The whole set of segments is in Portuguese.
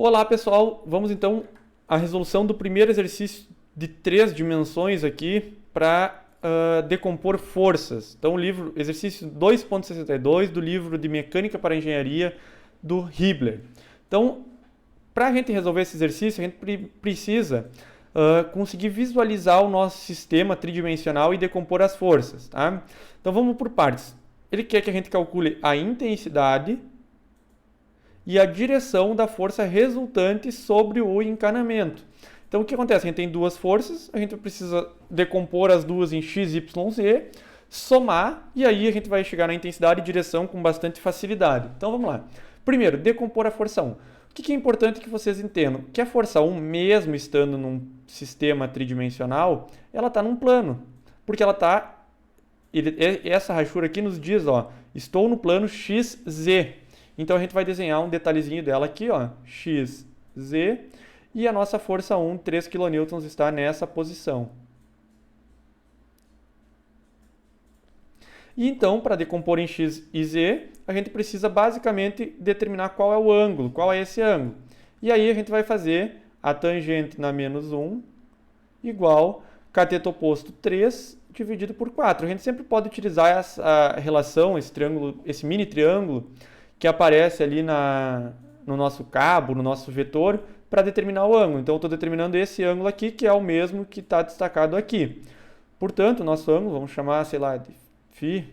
Olá pessoal, vamos então à resolução do primeiro exercício de 3 dimensões aqui para decompor forças. Então o livro, exercício 2.62 do livro de Mecânica para Engenharia do Hibbeler. Então, para a gente resolver esse exercício, a gente precisa conseguir visualizar o nosso sistema tridimensional e decompor as forças. Tá? Então vamos por partes. Ele quer que a gente calcule a intensidade e a direção da força resultante sobre o encanamento. Então o que acontece? A gente tem duas forças, a gente precisa decompor as duas em x, y, z, somar, e aí a gente vai chegar na intensidade e direção com bastante facilidade. Então vamos lá. Primeiro, decompor a força 1. O que é importante que vocês entendam? Que a força 1, mesmo estando num sistema tridimensional, ela está num plano, porque ela está... Essa rachura aqui nos diz, ó, estou no plano xz. Então a gente vai desenhar um detalhezinho dela aqui, ó, x, z, e a nossa força 1, 3 kN, está nessa posição. E então, para decompor em x e z, a gente precisa basicamente determinar qual é o ângulo, qual é esse ângulo. E aí a gente vai fazer a tangente na menos 1 igual cateto oposto 3 dividido por 4. A gente sempre pode utilizar essa relação, esse triângulo, esse mini triângulo, que aparece ali no nosso cabo, no nosso vetor, para determinar o ângulo. Então, eu estou determinando esse ângulo aqui, que é o mesmo que está destacado aqui. Portanto, o nosso ângulo, vamos chamar, sei lá, de φ,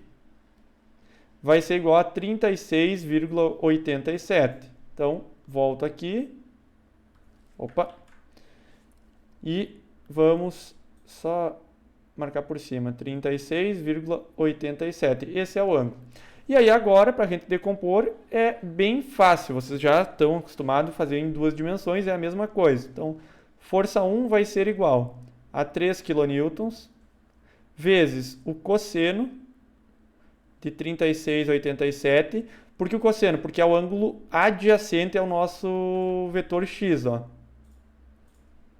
vai ser igual a 36,87. Então, volto aqui. Opa! E vamos só marcar por cima, 36,87. Esse é o ângulo. E aí agora, para a gente decompor, é bem fácil. Vocês já estão acostumados a fazer em duas dimensões, é a mesma coisa. Então, força 1 vai ser igual a 3 kN vezes o cosseno de 36,87. Por que o cosseno? Porque é o ângulo adjacente ao nosso vetor x. Ó.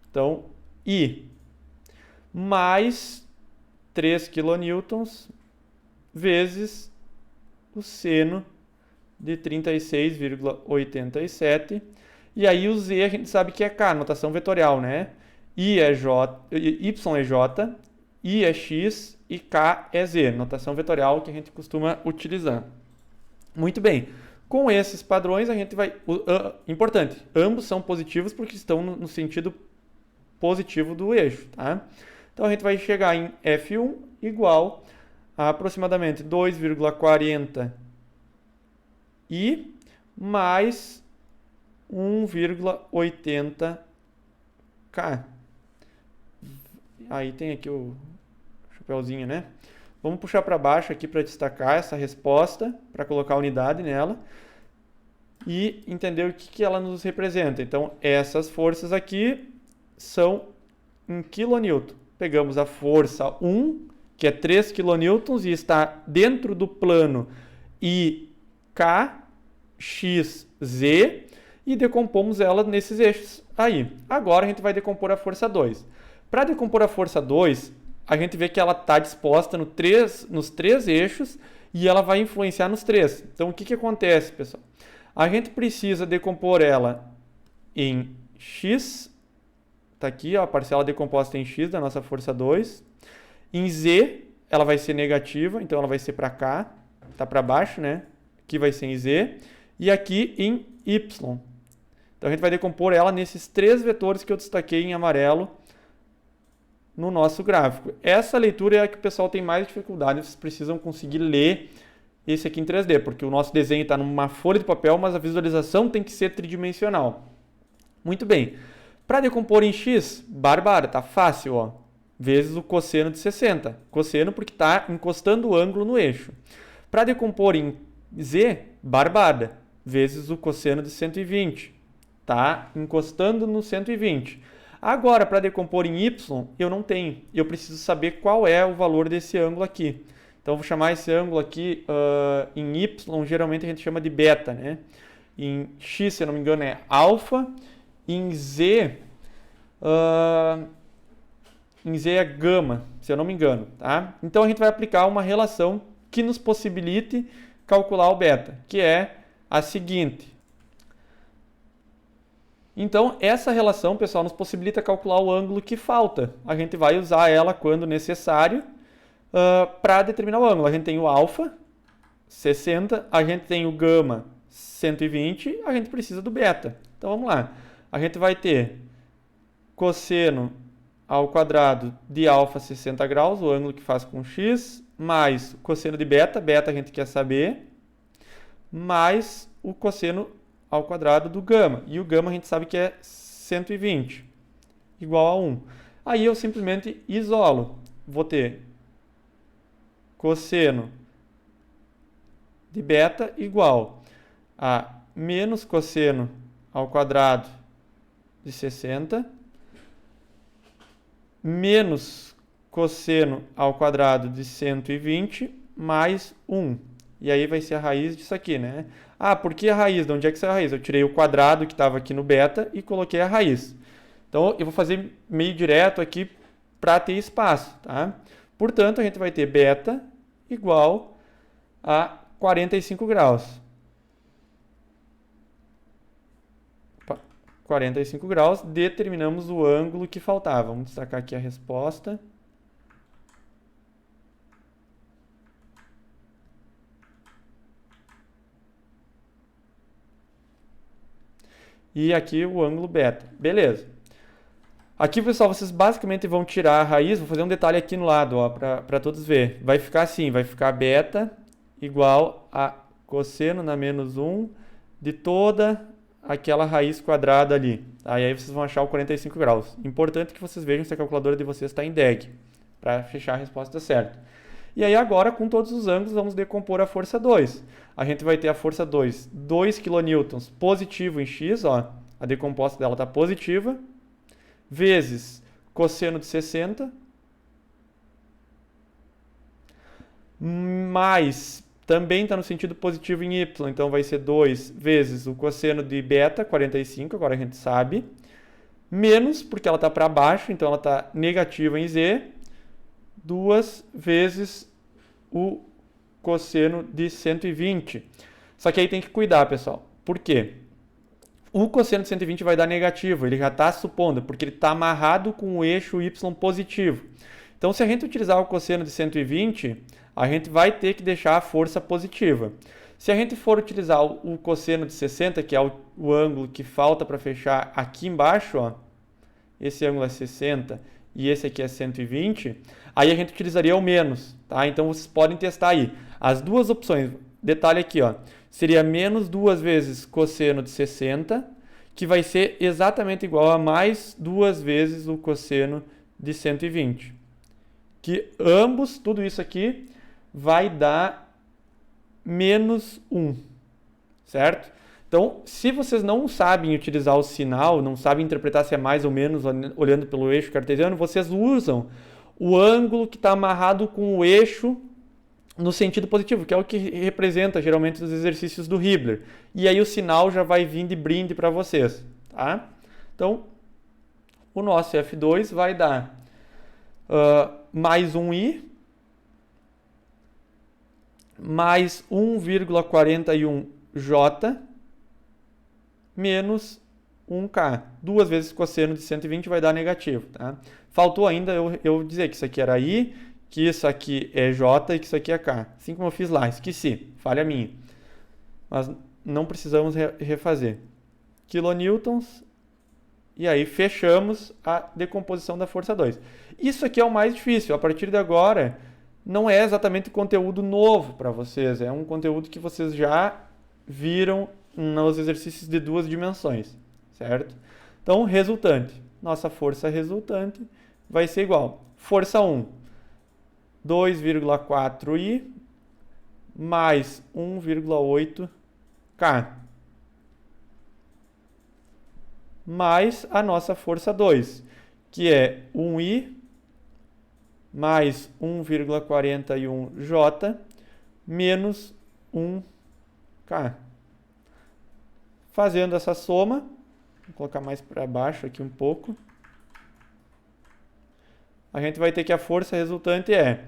Então, I mais 3 kN vezes o seno de 36,87. E aí o z a gente sabe que é k, notação vetorial, né? Y é j, I é x e k é z, notação vetorial que a gente costuma utilizar. Muito bem. Com esses padrões a gente vai... importante, ambos são positivos porque estão no sentido positivo do eixo, tá? Então a gente vai chegar em F1 igual a aproximadamente 2,40 I mais 1,80 K. Aí tem aqui o chapeuzinho, né? Vamos puxar para baixo aqui para destacar essa resposta, para colocar a unidade nela e entender o que ela nos representa. Então, essas forças aqui são em kN. Pegamos a força 1, que é 3 kN e está dentro do plano IK, X, Z, e decompomos ela nesses eixos aí. Agora a gente vai decompor a força 2. Para decompor a força 2, a gente vê que ela está disposta nos três eixos e ela vai influenciar nos três. Então o que acontece, pessoal? A gente precisa decompor ela em X, está aqui ó, a parcela decomposta em X da nossa força 2. Em Z, ela vai ser negativa, então ela vai ser para cá, está para baixo, né? Aqui vai ser em Z. E aqui em Y. Então a gente vai decompor ela nesses três vetores que eu destaquei em amarelo no nosso gráfico. Essa leitura é a que o pessoal tem mais dificuldade, vocês precisam conseguir ler esse aqui em 3D, porque o nosso desenho está numa folha de papel, mas a visualização tem que ser tridimensional. Muito bem. Para decompor em X, barbara, tá fácil, ó. Vezes o cosseno de 60. Cosseno porque está encostando o ângulo no eixo. Para decompor em Z, barbada, vezes o cosseno de 120. Está encostando no 120. Agora, para decompor em Y, eu não tenho. Eu preciso saber qual é o valor desse ângulo aqui. Então, vou chamar esse ângulo aqui em Y, geralmente a gente chama de beta, né? Em X, se eu não me engano, é alfa. Em Z é gama, se eu não me engano, tá? Então a gente vai aplicar uma relação que nos possibilite calcular o beta, que é a seguinte. Então, essa relação, pessoal, nos possibilita calcular o ângulo que falta. A gente vai usar ela quando necessário para determinar o ângulo. A gente tem o alfa, 60, a gente tem o gama, 120, a gente precisa do beta. Então, vamos lá. A gente vai ter cosseno ao quadrado de alfa 60 graus, o ângulo que faz com x, mais o cosseno de beta, beta a gente quer saber, mais o cosseno ao quadrado do gama. E o gama a gente sabe que é 120, igual a 1. Aí eu simplesmente isolo. Vou ter cosseno de beta igual a menos cosseno ao quadrado de 60 menos cosseno ao quadrado de 120 mais 1. E aí vai ser a raiz disso aqui, né? Ah, por que a raiz? De onde é que saiu a raiz? Eu tirei o quadrado que estava aqui no beta e coloquei a raiz. Então, eu vou fazer meio direto aqui para ter espaço, tá? Portanto, a gente vai ter beta igual a 45 graus. 45 graus, determinamos o ângulo que faltava. Vamos destacar aqui a resposta. E aqui o ângulo beta. Beleza. Aqui, pessoal, vocês basicamente vão tirar a raiz. Vou fazer um detalhe aqui no lado, para todos verem. Vai ficar assim, vai ficar beta igual a cosseno na menos 1 de toda aquela raiz quadrada ali. Aí vocês vão achar o 45 graus. Importante que vocês vejam se a calculadora de vocês está em DEG, para fechar a resposta certa. E aí agora, com todos os ângulos, vamos decompor a força 2. A gente vai ter a força 2, 2 kN positivo em x, ó, a decomposta dela está positiva, vezes cosseno de 60, mais, também está no sentido positivo em y, então vai ser 2 vezes o cosseno de beta, 45, agora a gente sabe, menos, porque ela está para baixo, então ela está negativa em z, 2 vezes o cosseno de 120. Só que aí tem que cuidar, pessoal. Por quê? O cosseno de 120 vai dar negativo, ele já está supondo, porque ele está amarrado com o eixo y positivo. Então, se a gente utilizar o cosseno de 120, a gente vai ter que deixar a força positiva. Se a gente for utilizar o cosseno de 60, que é o ângulo que falta para fechar aqui embaixo, ó, esse ângulo é 60 e esse aqui é 120, aí a gente utilizaria o menos, tá? Então vocês podem testar aí. As duas opções, detalhe aqui, ó, seria menos 2 vezes cosseno de 60, que vai ser exatamente igual a mais 2 vezes o cosseno de 120. Que ambos, tudo isso aqui, vai dar menos 1, certo? Então, se vocês não sabem utilizar o sinal, não sabem interpretar se é mais ou menos olhando pelo eixo cartesiano, vocês usam o ângulo que está amarrado com o eixo no sentido positivo, que é o que representa geralmente os exercícios do Hibbeler. E aí o sinal já vai vir de brinde para vocês, tá? Então, o nosso F2 vai dar mais 1i mais 1,41j menos 1k. 2 vezes cosseno de 120 vai dar negativo, tá? Faltou ainda eu dizer que isso aqui era i, que isso aqui é j e que isso aqui é k. Assim como eu fiz lá, esqueci, falha minha. Mas não precisamos refazer. Kilonewtons, e aí fechamos a decomposição da força 2. Isso aqui é o mais difícil. A partir de agora, não é exatamente conteúdo novo para vocês. É um conteúdo que vocês já viram nos exercícios de 2 dimensões, certo? Então, resultante. Nossa força resultante vai ser igual. Força 1, 2,4i mais 1,8k. Mais a nossa força 2, que é 1i mais 1,41j menos 1k. Fazendo essa soma, vou colocar mais para baixo aqui um pouco, a gente vai ter que a força resultante é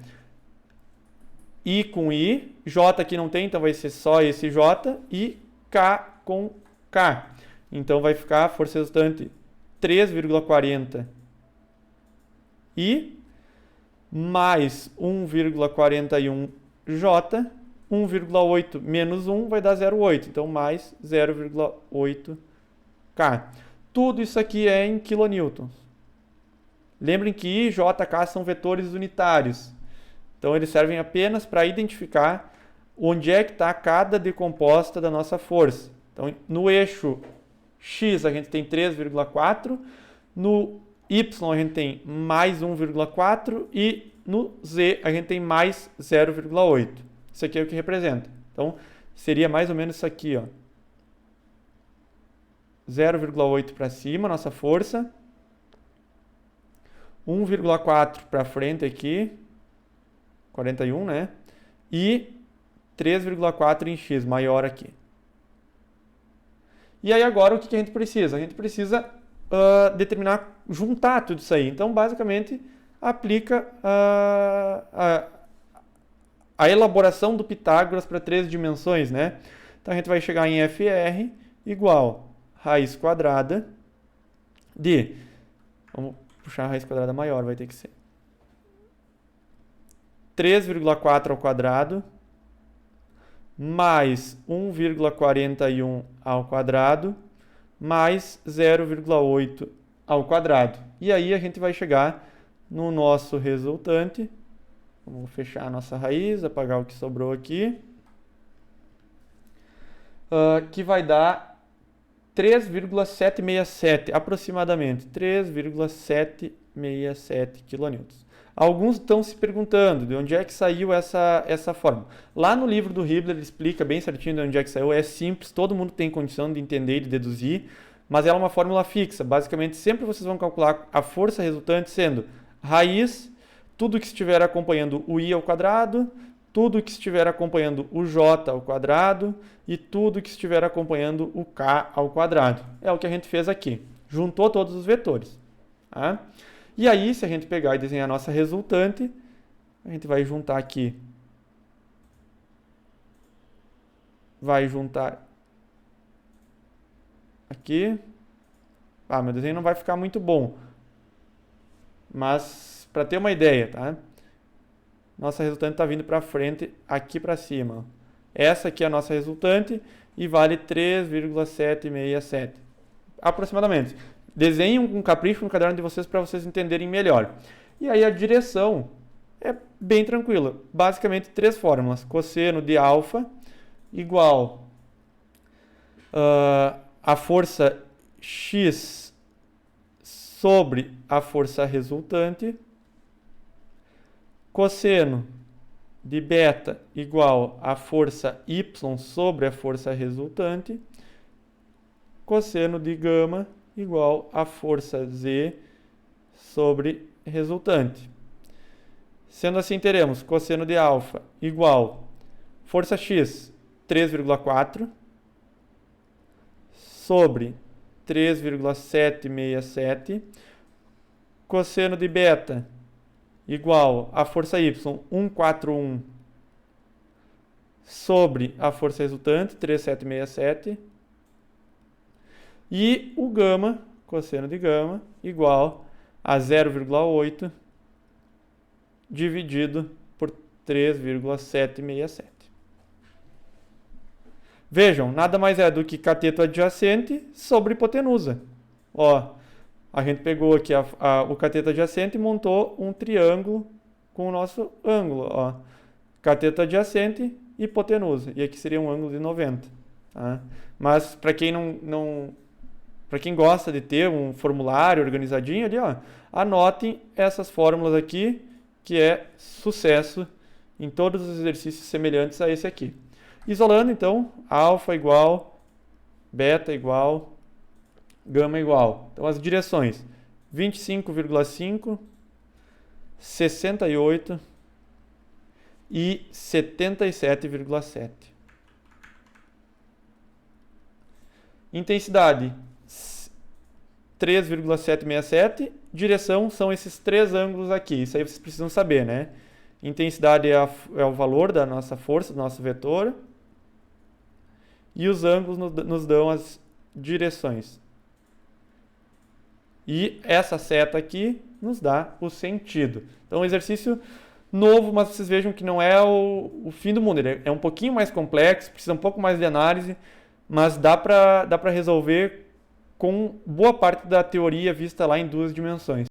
I com I, J aqui não tem, então vai ser só esse J, e K com K. Então vai ficar a força resultante 3,40 I mais 1,41 J, 1,8 menos 1 vai dar 0,8, então mais 0,8 K. Tudo isso aqui é em kilonewtons. Lembrem que I, J, K são vetores unitários. Então eles servem apenas para identificar onde é que está cada decomposta da nossa força. Então no eixo X a gente tem 3,4, no Y a gente tem mais 1,4 e no Z a gente tem mais 0,8. Isso aqui é o que representa. Então seria mais ou menos isso aqui, ó. 0,8 para cima, nossa força. 1,4 para frente aqui. 41, né? E 3,4 em X, maior aqui. E aí agora o que a gente precisa? A gente precisa determinar, juntar tudo isso aí. Então, basicamente, aplica a elaboração do Pitágoras para 3 dimensões, né? Então, a gente vai chegar em FR igual raiz quadrada de... Vamos puxar a raiz quadrada maior, vai ter que ser 3,4 ao quadrado mais 1,41 ao quadrado mais 0,8 ao quadrado. E aí a gente vai chegar no nosso resultante. Vamos fechar a nossa raiz, apagar o que sobrou aqui. Que vai dar 3,767, aproximadamente. 3,767 kN. Alguns estão se perguntando de onde é que saiu essa fórmula. Lá no livro do Hibbeler ele explica bem certinho de onde é que saiu. É simples, todo mundo tem condição de entender e de deduzir, mas ela é uma fórmula fixa. Basicamente, sempre vocês vão calcular a força resultante sendo raiz, tudo que estiver acompanhando o I ao quadrado, tudo que estiver acompanhando o J ao quadrado e tudo que estiver acompanhando o K ao quadrado. É o que a gente fez aqui. Juntou todos os vetores. Tá? E aí, se a gente pegar e desenhar a nossa resultante, a gente vai juntar aqui. Vai juntar aqui. Meu desenho não vai ficar muito bom. Mas, para ter uma ideia, tá? Nossa resultante está vindo para frente, aqui para cima. Essa aqui é a nossa resultante e vale 3,767. Aproximadamente. Desenhem com capricho no caderno de vocês para vocês entenderem melhor. E aí a direção é bem tranquila. Basicamente 3 fórmulas. Cosseno de alfa igual a força X sobre a força resultante. Cosseno de beta igual a força Y sobre a força resultante. Cosseno de gama igual a força Z sobre resultante. Sendo assim, teremos cosseno de alfa igual força X 3,4 sobre 3,767. Cosseno de beta igual a força Y 141 sobre a força resultante 3,767. E o gama, cosseno de gama, igual a 0,8 dividido por 3,767. Vejam, nada mais é do que cateto adjacente sobre hipotenusa. Ó, a gente pegou aqui o cateto adjacente e montou um triângulo com o nosso ângulo. Ó. Cateto adjacente e hipotenusa. E aqui seria um ângulo de 90. Tá? Mas para quem para quem gosta de ter um formulário organizadinho ali, ó, anotem essas fórmulas aqui, que é sucesso em todos os exercícios semelhantes a esse aqui. Isolando, então, alfa igual, beta igual, gama igual. Então, as direções 25,5, 68 e 77,7. Intensidade 3,767. Direção são esses 3 ângulos aqui. Isso aí vocês precisam saber, né? Intensidade é o valor da nossa força, do nosso vetor. E os ângulos nos dão direções. E essa seta aqui nos dá o sentido. Então, um exercício novo, mas vocês vejam que não é o fim do mundo. Ele é um pouquinho mais complexo, precisa um pouco mais de análise, mas dá para resolver com boa parte da teoria vista lá em 2 dimensões.